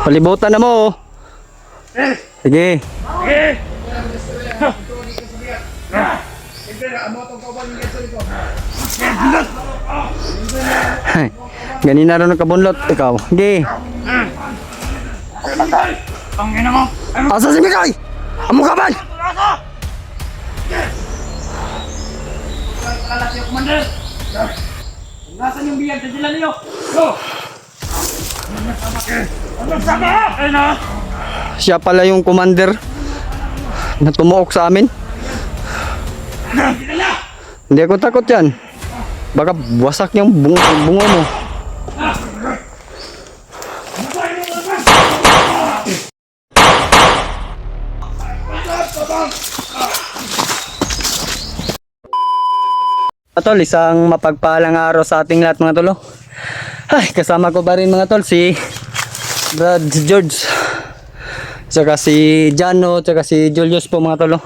Palibutan na mo. Sige. Ganina rin ang kabunlot. Ikaw. Sige. Asa si Mikay? Amo ka ba? Nasaan yung biyag? Dadilan niyo! Go! Siya pala yung commander na tumuok sa amin. Hindi ako takot yan. Baka wasak yung bunga mo. Tol, isang mapagpalang araw sa ating lahat mga tolo. Ay, kasama ko pa rin mga tol si Brad George, tsaka si Jano, tsaka si Julius po mga tolo.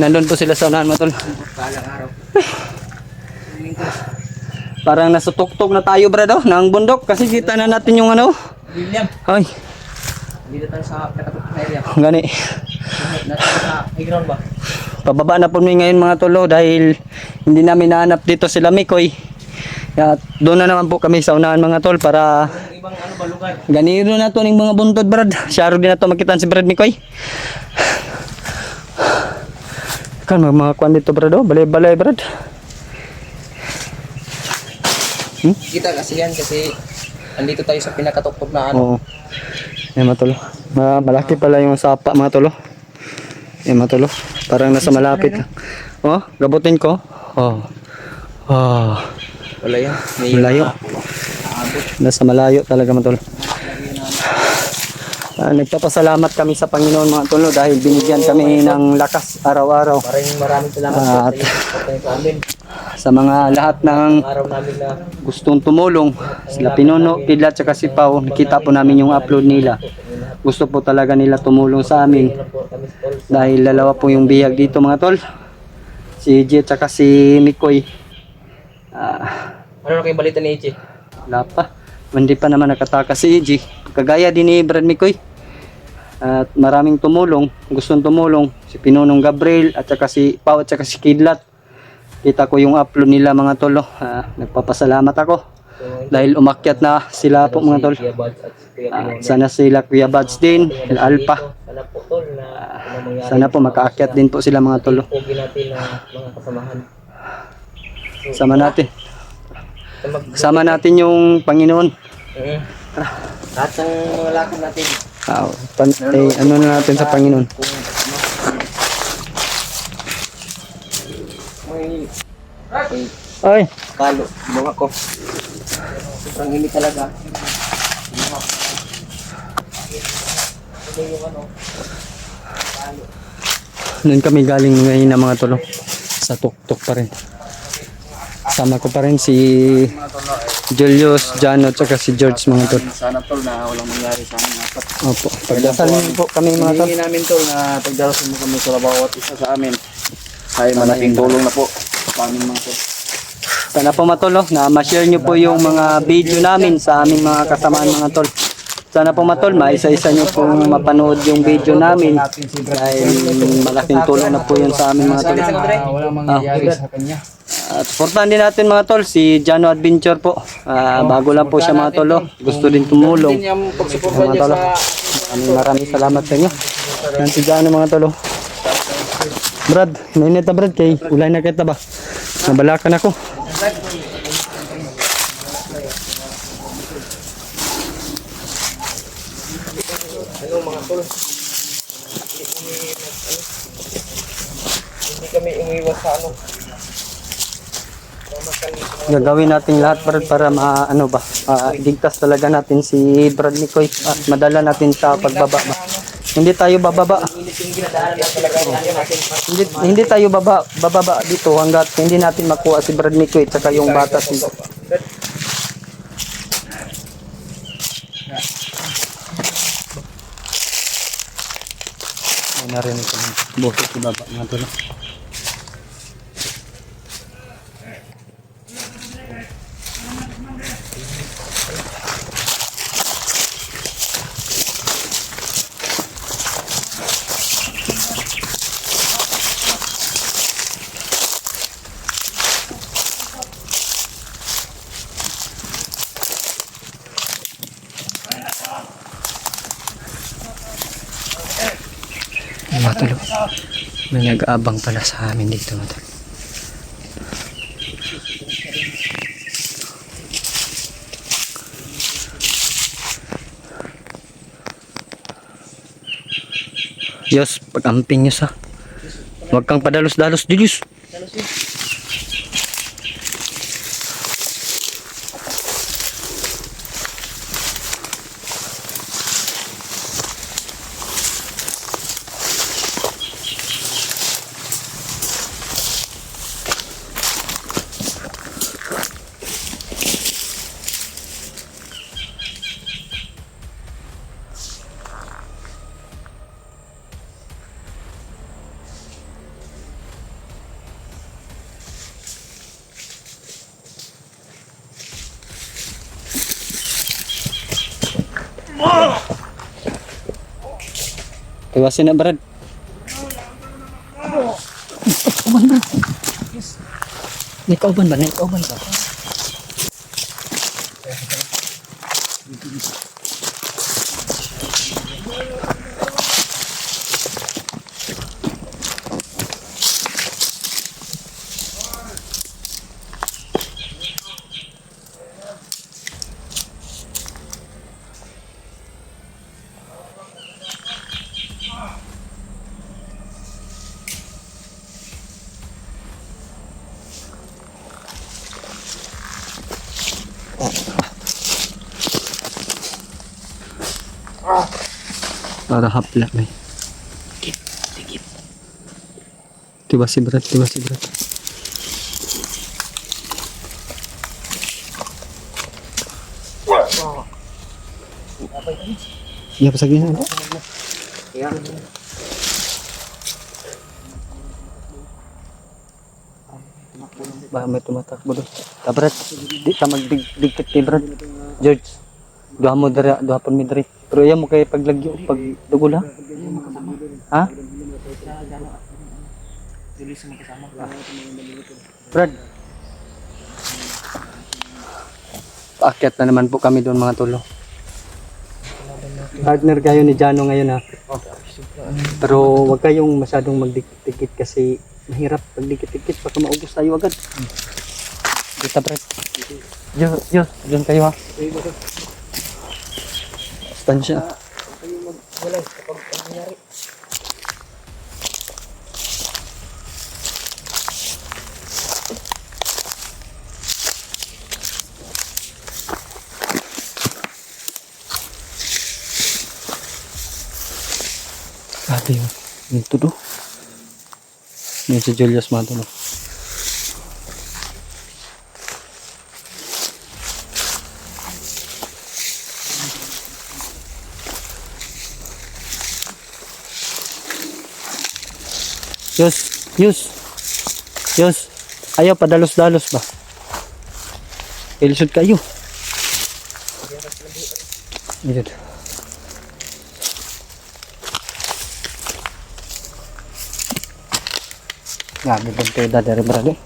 Nandun po sila sa unahan mga tol. Parang nasa tuktok na tayo Brad ng bundok kasi kita na natin yung ano. William, Ay, dito tayo sa katapat na area. gani. Nasa sa playground ba? Pababa na po ngayon mga tolo dahil hindi namin nahanap dito sila Mikoy. Kaya doon na naman po kami sa unahan mga tol para Ibang ano ba lugar? ganiro na to ng mga buntod Brad. Syaro din na to makitaan si Brad Mikoy. Kan mga kwan dito Brad balay-balay Brad. Kita kasi yan kasi andito tayo sa pinakatuktok na ano. Oo. Yan mga tolo. Malaki pala yung sapa mga tolo. Yan mga tolo. Parang nasa malapit. Oh, gabutin ko. Oh. Oh. Wala yan. Malayo. Nasa malayo talaga mga tol. Nagpapasalamat kami sa Panginoon mga tol dahil binigyan kami ng lakas araw-araw. Maraming salamat At sa amin. sa mga lahat ng Araw namin na gustong tumulong, sila Pinuno, Kidlat, at si Pao, nakita po namin yung upload nila. Gusto po talaga nila tumulong sa amin dahil dalawa po yung bihag dito mga tol. Si Jet at si Mikoy. ano na kayong balita ni Ichi? Wala pa. Hindi pa naman nakatakas si EG. Kagaya din ni Brad Mikoy. At maraming tumulong. Gustong tumulong. Si Pinunong Gabriel at saka si Pao at saka si Kidlat. Kita ko yung upload nila mga tolo. Nagpapasalamat ako. Dahil umakyat na sila po mga tol. Sana sila Kuya Bads din. El Alpa. Sana po tol na Sana po makaakyat din po sila mga tolo. pogi natin na mga kasamahan. Sama natin. Sama natin yung Panginoon. Lahat ng mga lakad natin. Ano na natin sa Panginoon. Kung may Ay, kalo, mga ko. Sobrang init talaga. Ito yung ano, kalo. noon kami galing ngayon na mga tolo. Sa tuktok pa rin. Sama ko pa rin si Julius, Jano, at si George mga tol. Sana tol na walang mangyari sa amin apat. Opo, pagdasal niyo po kami mga tol. Hinihingi namin tol na pagdarasin mo kami sa bawat isa sa amin. Ay malaking tulong na po sa amin mga tol. Sana po matolo na ma-share niyo po yung mga video namin sa aming mga kasamaan mga tol. Sana po matol, maisa-isa niyo pong mapanood yung video namin dahil malaking tulong na po yun sa amin mga tol. Walang mangyayari sa kanya. At supportan din natin mga tol si Jano Adventure po. Bago lang po siya mga tolo. Gusto din tumulong. Yung pagsuporta Mga niya tolo. sa Maraming salamat sa inyo. Yan si Jano mga tolo. Brad, mainit na Brad kay ulay na kita ba? Nabalakan ako. ano mga tol. Hindi kami umiwas sa ano. Gagawin natin lahat para maano ba, ligtas talaga natin si Brad Mikoy at madala natin sa pagbaba ba. Hindi tayo bababa. Hindi tayo bababa dito hangga't hindi natin makuha si Brad Mikoy at saka yung bata si narinig ko ng boses sa baba mga tol. May nag-aabang pala sa amin dito mga tol. Diyos, pag-amping nyo sa. Huwag kang padalos-dalos, Diyos. Iwasin na, Brad. Uban, Brad. Naikauban ba? Naikauban ba? Para hapla may. Tiba si Brad, tiba si Brad. Iya pa sa gina. Ba may tumatakbo doon. Ta Brad, di ta magdigkit kay Brad. George. Duha mo dira, duha pon mi diri. Pero iya mo kay paglagyo pag dugol ha. Ha? Brad. Paakyat na naman po kami doon mga tulo. Partner kayo ni Jano ngayon ha. Pero wag kayong masyadong magdikit-dikit kasi mahirap pag dikit-dikit baka maubos tayo agad. Kita Brad. Yo, doon kayo ha. Stansya. Grabe yun. Yung tudo. Yung si Julius mga tulo. Yus. Ayaw padalos-dalos ba? Ilusod kayo. Dito. Grabe bang teda dari Brad eh.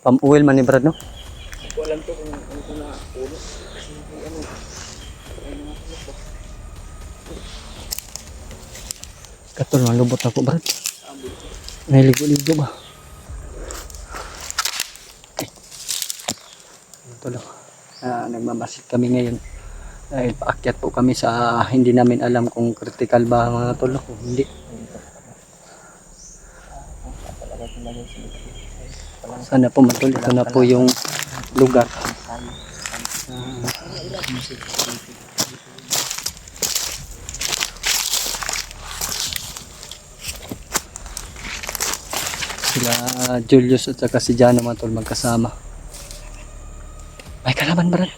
Pam-oil man ni Brad no? Alam to kung ano ko na ulo. Kasi ano. Katol malubot ako Brad. Nahiligo-ligo ba? Ito lang. Nagmamasid kami ngayon. Dahil paakyat po kami sa hindi namin alam kung critical ba mga tol kung hindi. Sana po matol. Ito na po yung lugar. Sila Julius at saka si Jano mga tol magkasama. May kalaban Brad.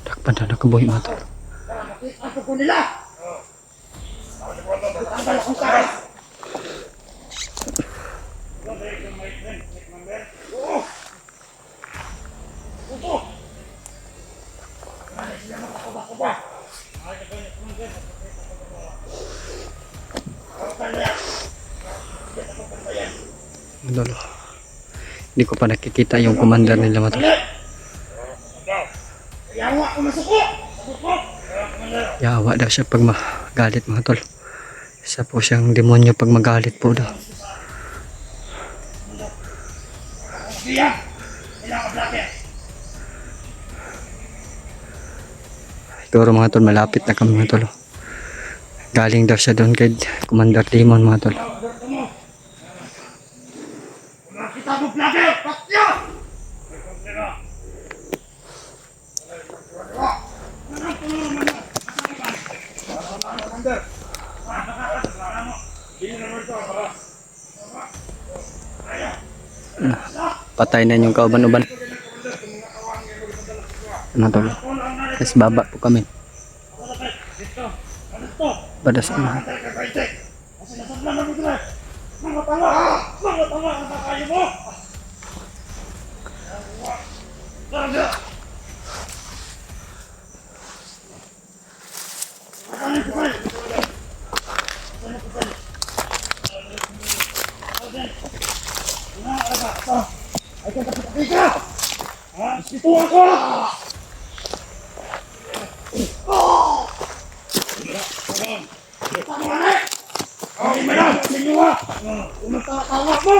Takpan na nakabuhi mga tol. Idol. Hindi ko pa nakikita yung commander nila mga tol. Yawa daw siya pag magalit mga tol. Isa po siyang demonyo pag magalit po daw. Siguro mga tol, malapit na kami mga tol. Galing daw siya doon kay Commander Demon mga tol. Patay na yung kauban-uban. Ano tol? Tapos baba po kami. Pada sana. Ito ako! Ay, madam! Sinuha! Kung magkakawa mo!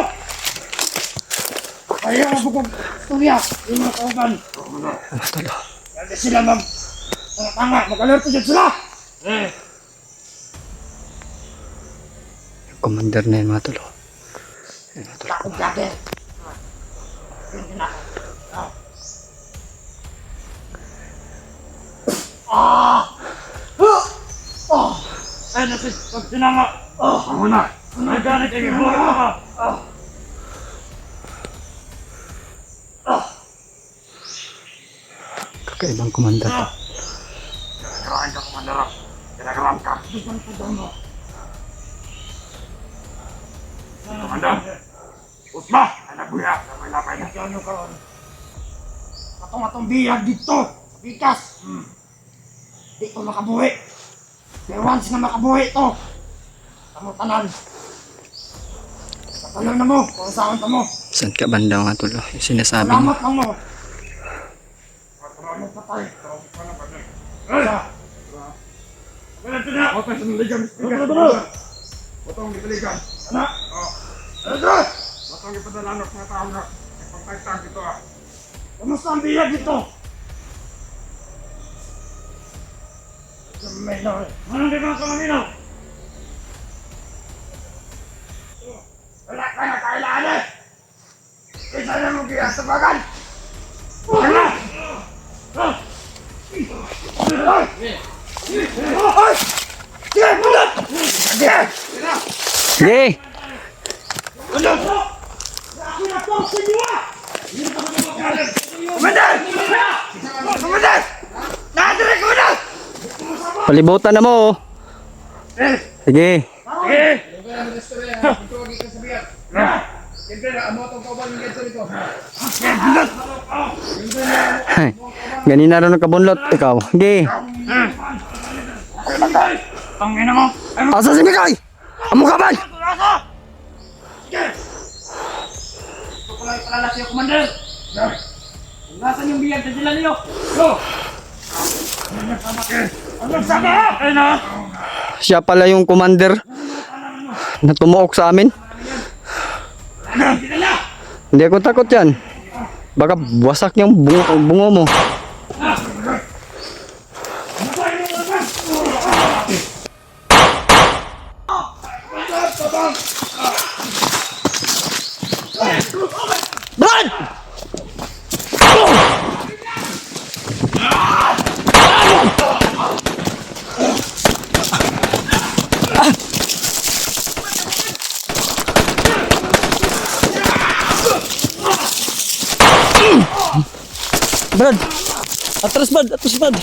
Kaya ako pag-istorya! Yung mga kauban! Kaya sila mag... tanga! Mag-alerto dyan sila! Commander na yun mga tol. Takot vlogger! Ay, nasis! Pag sinama! Ako na! Nagalit kayo! Buhay ka! Kakaibang commander to. Kerahan ka, Komandara! Kinagaram ka! Komandar! Usma! Anak buya! May lapay na siya nyo karon! Atong biyag dito! Sa pikas! Di ko makabuhi! Pero once na makabuhi ito! Kamu tanan! Patalan na mo! Kung saan ka mo! Saan ka banda mga tol? Yung sinasabi mo. Salamat lang mo! Salamat patay! Isa! Huwag ka sinaligan! Botong dipiligan! Anak! Anak! Botong ipadalanok mga tao na pagpaitang dito ah! Kamusta ang biyag dito? May na rin! Anong di ba ka maninaw? Wala ka na kailangan eh! Isa na mo kaya sa bagan! Wala! Sige! Bulat! Sige! Sige! Bulat! Ako na po sa inyo ah! Komandar! Komandar! Nadire ko na! Palibutan na mo oh. Sige. Sige! Ganina rin nakabunlot. Ikaw. Sige. Tangina mo! Asa si Mikay? Amo ka ba? Sige! Ito pala yung palala sa'yo, Commander! Nasaan yung biyag na sila niyo? Go! Anong sabi? Ayun na! Siya pala yung commander na tumuok sa amin. Hindi ako takot yan. Baka wasak yung bungo mo. Brad! Brad! Atras Brad! Atras Brad!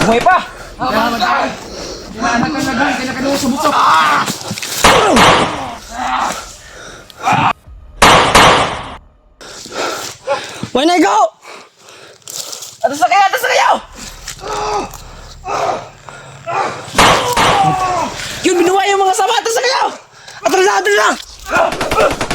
Buhay pa! Kailangan ka na lang, kailangan ka na sumutok. When I go! Atas na kayo! Atas na kayo! Yun, binuhay yung mga sama! Atas na kayo! Atras na! Atras na!